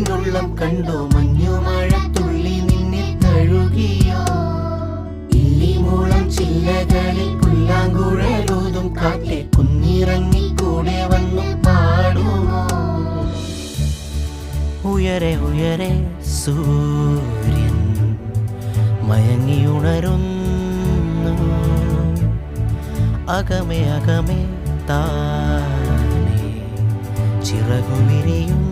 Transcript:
നിന്നുള്ളം കണ്ടോ മഞ്ഞുമഴത്തുള്ളി നിന്നെ തഴുകിയോ ഇല്ലിമൂളം ചില്ലകളിൽ പുല്ലാങ്കുഴലൂതും കാറ്റെ കുന്നിറങ്ങി കൂടെ വന്നു പാടുമോ ഉയരെ ഉയരെ സൂര്യൻ മയങ്ങിയുണരുന്നു അകമേ അകമേ താനേ ചിറകുവിരിയും